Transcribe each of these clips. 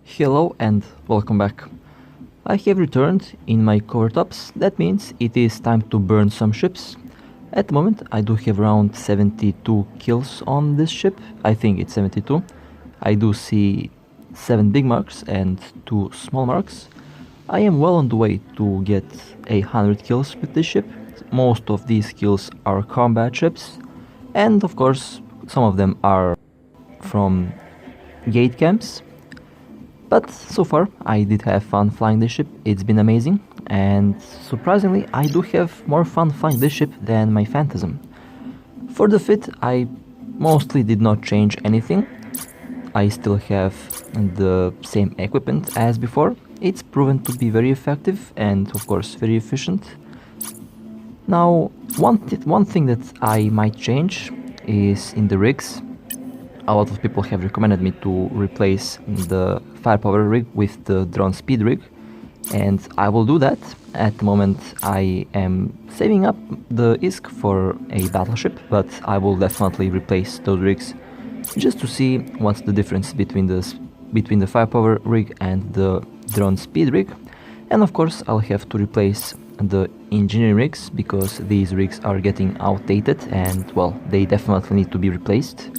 Hello and welcome back. I have returned in my cover tops. That means it is time to burn some ships. At the moment I do have around 72 kills on this ship. I think it's 72. I do see 7 big marks and 2 small marks. I am well on the way to get 100 kills with this ship. Most of these kills are combat ships, and of course some of them are from gate camps. But so far I did have fun flying this ship. It's been amazing, and surprisingly I do have more fun flying this ship than my Phantasm. For the fit I mostly did not change anything. I still have the same equipment as before. It's proven to be very effective and of course very efficient. Now one thing that I might change is in the rigs. A lot of people have recommended me to replace the firepower rig with the drone speed rig, and I will do that. At the moment I am saving up the ISK for a battleship, but I will definitely replace those rigs just to see what's the difference between the firepower rig and the drone speed rig. And of course I'll have to replace the engineering rigs because these rigs are getting outdated and well, they definitely need to be replaced.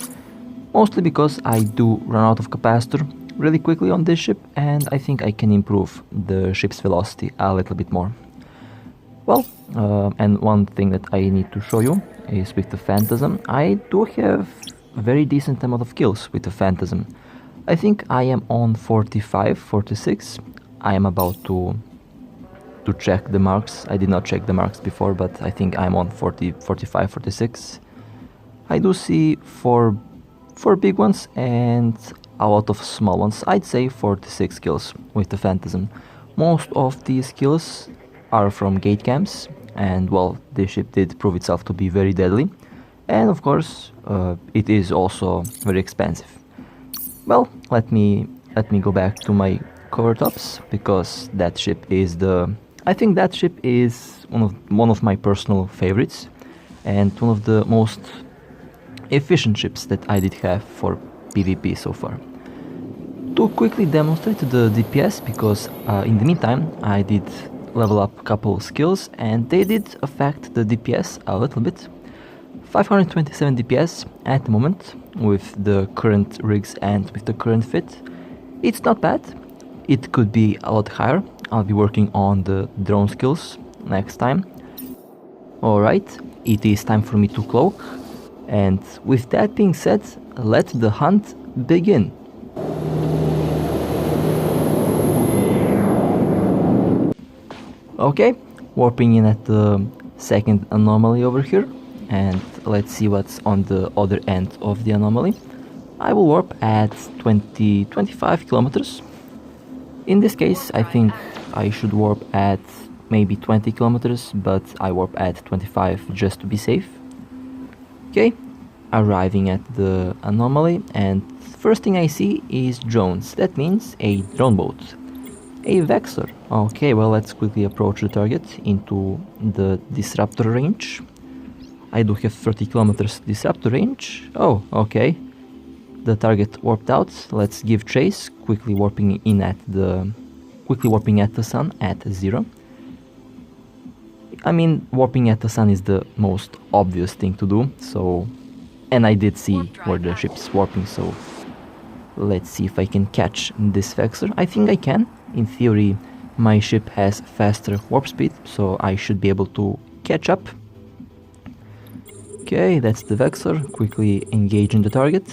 Mostly because I do run out of capacitor really quickly on this ship, and I think I can improve the ship's velocity a little bit more. Well, and one thing that I need to show you is with the Phantasm. I do have a very decent amount of kills with the Phantasm. I think I am on 45, 46. I am about to check the marks. I did not check the marks before, but I think I'm on 40, 45, 46. I do see four big ones and a lot of small ones. I'd say 46 kills with the Phantasm. Most of these kills are from gate camps, and well, this ship did prove itself to be very deadly, and of course it is also very expensive. Well, let me go back to my cover tops, because that ship is I think that ship is one of my personal favorites and one of the most efficient ships that I did have for PvP so far. To quickly demonstrate the DPS, because in the meantime I did level up a couple skills and they did affect the DPS a little bit. 527 DPS at the moment with the current rigs and with the current fit. It's not bad. It could be a lot higher. I'll be working on the drone skills next time. Alright, it is time for me to cloak. And with that being said, let the hunt begin. Okay, warping in at the second anomaly over here, and let's see what's on the other end of the anomaly. I will warp at 25 kilometers. In this case, I think I should warp at maybe 20 kilometers, but I warp at 25 just to be safe. Okay, arriving at the anomaly, and first thing I see is drones. That means a drone boat. A Vexor. Okay, well, let's quickly approach the target into the disruptor range. I do have 30 kilometers disruptor range. Oh, okay. The target warped out. Let's give chase, quickly warping at the sun at 0. I mean, warping at the sun is the most obvious thing to do, so... And I did see where the ship's warping, so... Let's see if I can catch this Vexor. I think I can. In theory, my ship has faster warp speed, so I should be able to catch up. Okay, that's the Vexor. Quickly engaging the target.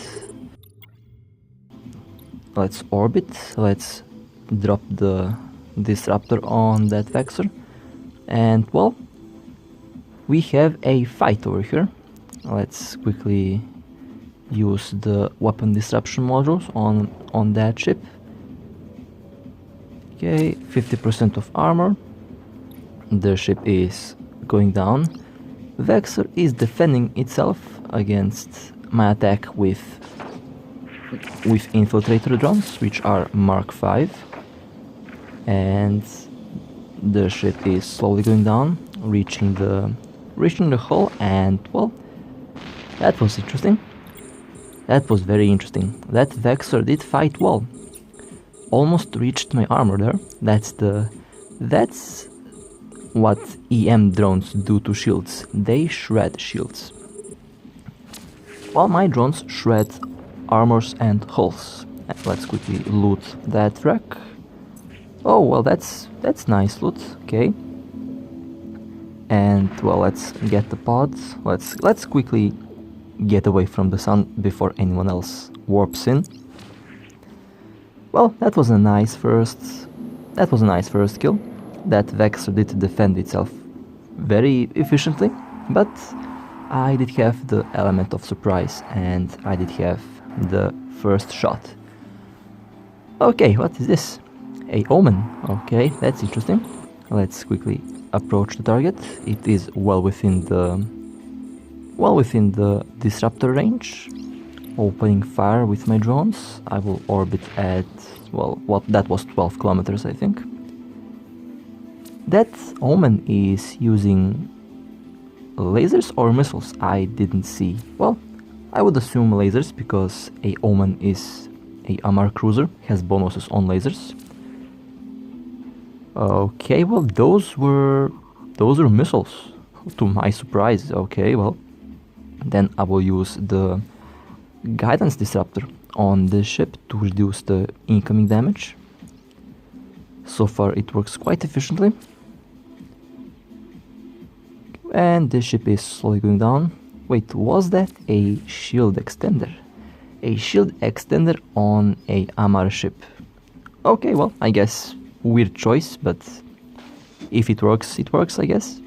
Let's orbit. Let's drop the disruptor on that Vexor. And well, we have a fight over here. Let's quickly use the weapon disruption modules on that ship. Okay, 50% of armor. The ship is going down. Vexor is defending itself against my attack with infiltrator drones, which are Mark 5. And the ship is slowly going down, reaching the hull, and well, that was interesting. That was very interesting. That Vexor did fight well. almost reached my armor there. That's what EM drones do to shields. They shred shields. While my drones shred armors and hulls. Let's quickly loot that wreck. Oh well, that's nice loot. Okay. And well, let's get the pods. Let's quickly get away from the sun before anyone else warps in. Well, that was a nice first kill. That Vexor did defend itself very efficiently, but I did have the element of surprise and I did have the first shot. Okay, what is this? A Omen. Okay, that's interesting. Let's quickly approach the target. It is well within the disruptor range. Opening fire with my drones. I will orbit at, well, that was 12 kilometers, I think. That Omen is using lasers or missiles? I didn't see. Well, I would assume lasers because a Omen is a Amarr cruiser, has bonuses on lasers. Okay, well, those were missiles, to my surprise. Okay, well, then I will use the guidance disruptor on this ship to reduce the incoming damage. So far it works quite efficiently. And this ship is slowly going down. Wait, was that a shield extender? A shield extender on a Amarr ship. Okay, well, I guess weird choice, but if it works, I guess.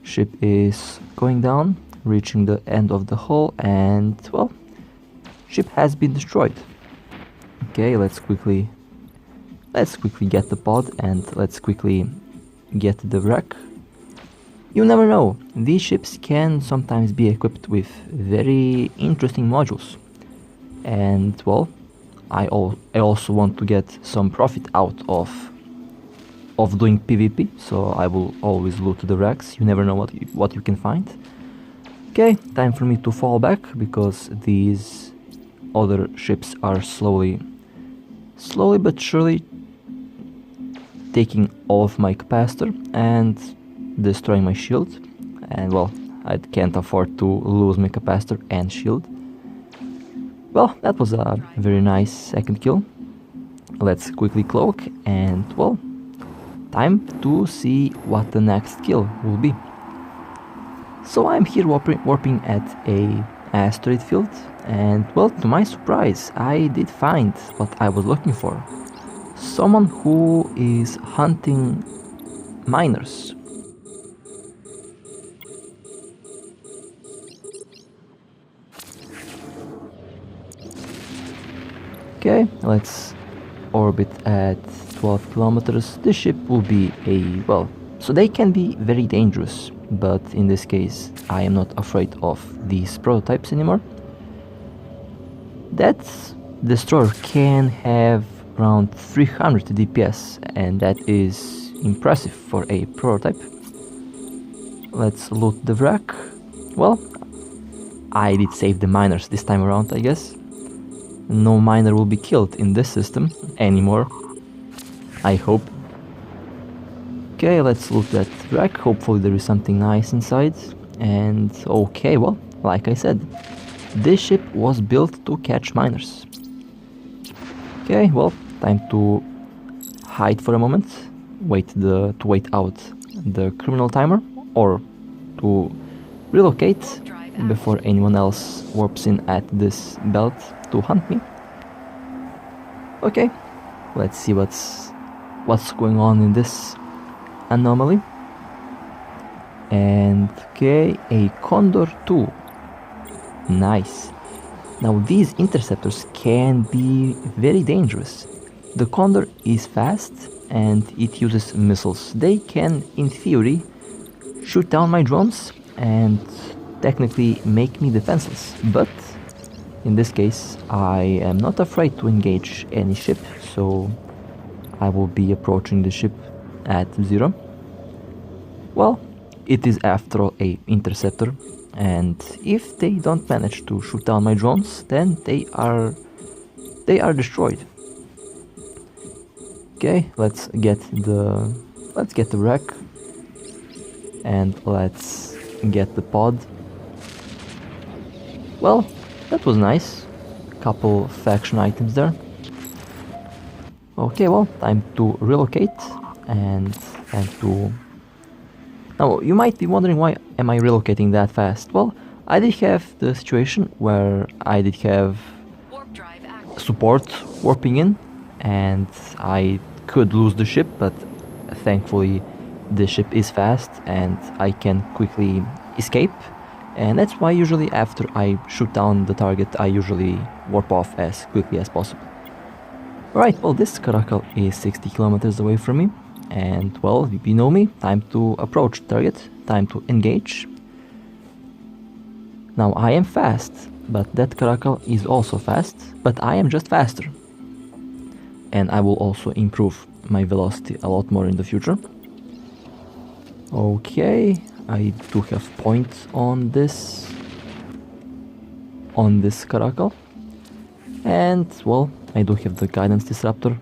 Ship is going down, reaching the end of the hull, and well, ship has been destroyed. Okay, let's quickly get the pod and let's quickly get the wreck. You never know, these ships can sometimes be equipped with very interesting modules. And well, I also want to get some profit out of doing PvP, so I will always loot the wrecks. You never know what you can find. Okay, time for me to fall back because these other ships are slowly but surely taking all of my capacitor and destroying my shield. And well, I can't afford to lose my capacitor and shield. Well, that was a very nice second kill. Let's quickly cloak and well, time to see what the next kill will be. So I'm here warping at a asteroid field, and well, to my surprise, I did find what I was looking for. Someone who is hunting miners. Okay, let's orbit at 12 kilometers. This ship will be well, so they can be very dangerous, but in this case I am not afraid of these prototypes anymore. That destroyer can have around 300 DPS, and that is impressive for a prototype. Let's loot the wreck. Well, I did save the miners this time around, I guess. No miner will be killed in this system anymore, I hope. Okay, let's loot that wreck. Hopefully there is something nice inside. And okay, well, like I said, this ship was built to catch miners. Okay, well, time to hide for a moment. To wait out the criminal timer, or to relocate before anyone else warps in at this belt to hunt me. Okay, let's see what's going on in this anomaly. And okay, a Condor 2. Nice. Now these interceptors can be very dangerous. The Condor is fast and it uses missiles. They can, in theory, shoot down my drones and technically make me defenseless, but in this case I am not afraid to engage any ship, so I will be approaching the ship at 0. Well, it is after all a interceptor, and if they don't manage to shoot down my drones, then they are destroyed. Okay, let's get the wreck, and let's get the pod. Well, that was nice. Couple faction items there. Okay, well, time to relocate and time to... Now, you might be wondering why am I relocating that fast? Well, I did have the situation where I did have support warping in, and I could lose the ship, but thankfully the ship is fast and I can quickly escape, and that's why usually after I shoot down the target I usually warp off as quickly as possible. Alright, well, this Karakol is 60 kilometers away from me, and well, you know me, time to approach target, time to engage. Now I am fast, but that Karakol is also fast, but I am just faster. And I will also improve my velocity a lot more in the future. Okay, I do have points on this Karakol. And well, I do have the guidance disruptor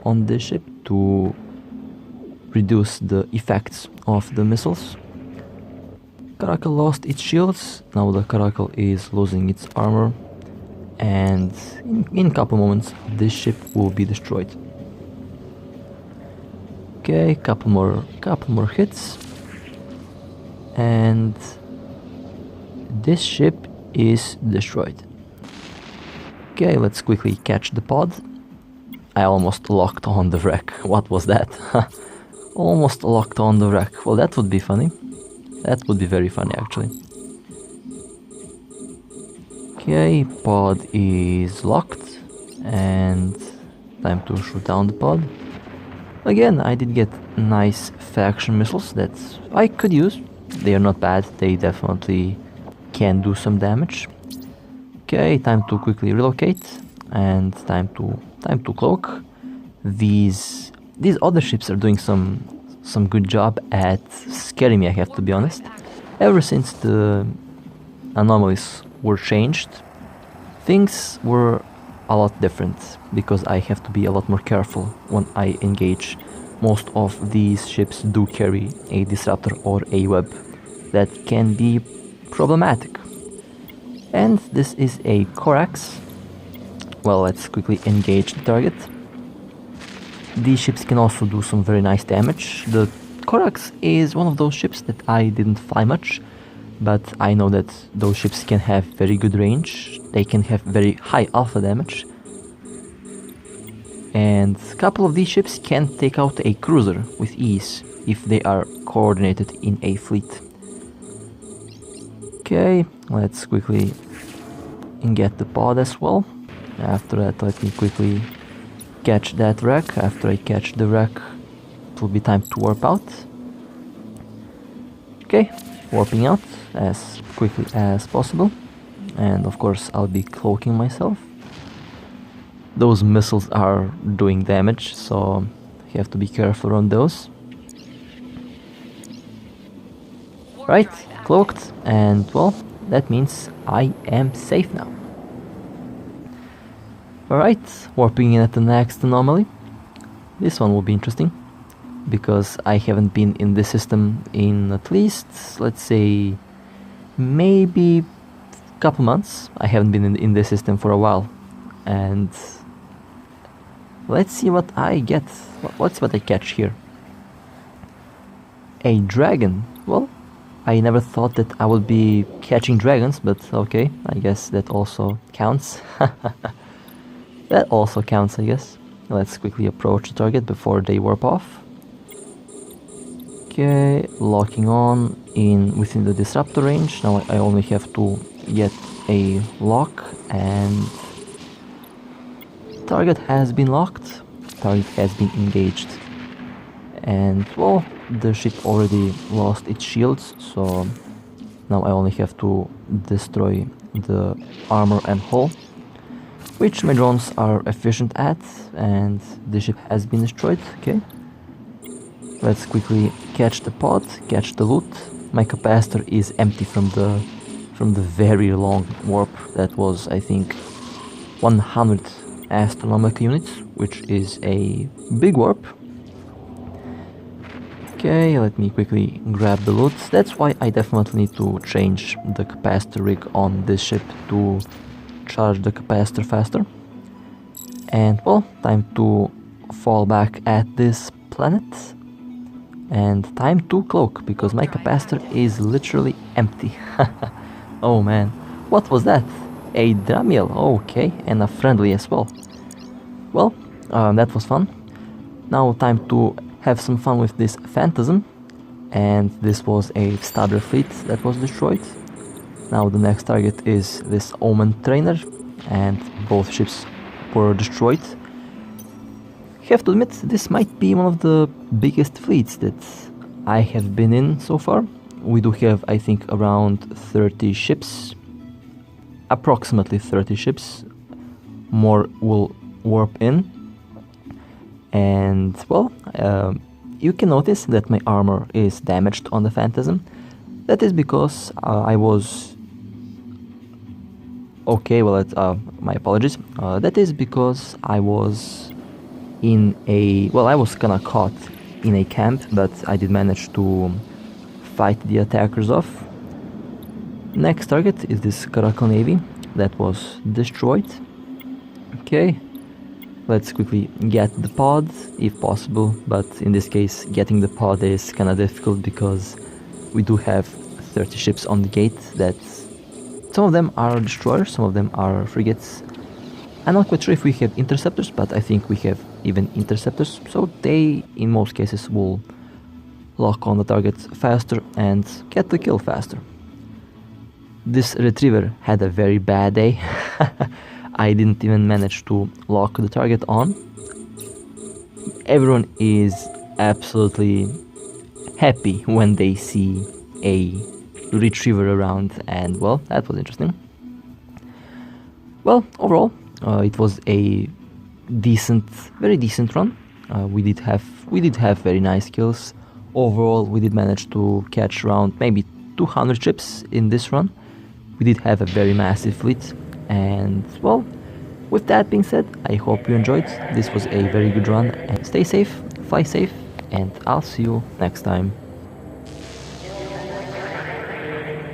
on this ship to reduce the effects of the missiles. Karakol lost its shields, now the Karakol is losing its armor, and in a couple moments this ship will be destroyed. Okay, couple more hits, and this ship is destroyed. Okay, let's quickly catch the pod. I almost locked on the wreck. What was that? Almost locked on the wreck. Well, that would be funny. That would be very funny, actually. Okay, pod is locked, and time to shoot down the pod. Again, I did get nice faction missiles that I could use. They are not bad, they definitely can do some damage. Okay, time to quickly relocate, and time to cloak. These other ships are doing some good job at scaring me, I have to be honest. Ever since the anomalies were changed, things were a lot different, because I have to be a lot more careful when I engage. Most of these ships do carry a disruptor or a web that can be problematic. And this is a Corax. Well, let's quickly engage the target. These ships can also do some very nice damage. The Corax is one of those ships that I didn't fly much, but I know that those ships can have very good range. They can have very high alpha damage. And a couple of these ships can take out a cruiser with ease if they are coordinated in a fleet. Okay, let's quickly get the pod as well. After that, let me quickly catch that wreck. After I catch the wreck, it will be time to warp out. Okay, warping out as quickly as possible. And of course, I'll be cloaking myself. Those missiles are doing damage, so you have to be careful on those. Right, cloaked, and well, that means I am safe now. Alright, warping in at the next anomaly. This one will be interesting, because I haven't been in this system in at least, let's say, maybe a couple months. I haven't been in this system for a while, and let's see what I get. What's what I catch here? A dragon. Well, I never thought that I would be catching dragons, but okay, I guess that also counts. That also counts, I guess. Let's quickly approach the target before they warp off. Okay, locking on within the disruptor range. Now I only have to get a lock, and target has been locked. Target has been engaged. And well, the ship already lost its shields, so now I only have to destroy the armor and hull, which my drones are efficient at, and the ship has been destroyed. Okay, let's quickly catch the pod, catch the loot. My capacitor is empty from the very long warp. That was, I think, 100 astronomical units, which is a big warp. Okay, let me quickly grab the loot. That's why I definitely need to change the capacitor rig on this ship to charge the capacitor faster. And well, time to fall back at this planet. And time to cloak, because my capacitor is literally empty. Oh man, what was that? A Dramiel, okay, and a friendly as well. Well, that was fun. Now time to have some fun with this Phantasm, and this was a starter fleet that was destroyed. Now the next target is this Omen trainer, and both ships were destroyed. Have to admit, this might be one of the biggest fleets that I have been in so far. We do have, I think, around 30 ships, approximately 30 ships. More will warp in. And well, you can notice that my armor is damaged on the Phantasm. That is because I was... Okay, well, my apologies. That is because I was in a... Well, I was kinda caught in a camp, but I did manage to fight the attackers off. Next target is this Karakol Navy that was destroyed. Okay. Let's quickly get the pod, if possible, but in this case getting the pod is kinda difficult because we do have 30 ships on the gate that some of them are destroyers, some of them are frigates. I'm not quite sure if we have interceptors, but I think we have even interceptors, so they in most cases will lock on the target faster and get the kill faster. This retriever had a very bad day. I didn't even manage to lock the target on. Everyone is absolutely happy when they see a retriever around, and well, that was interesting. Well, overall, it was a decent, very decent run. We did have very nice kills. Overall, we did manage to catch around maybe 200 ships in this run. We did have a very massive fleet. And well, with that being said, I hope you enjoyed. This was a very good run, and stay safe, fly safe, and I'll see you next time.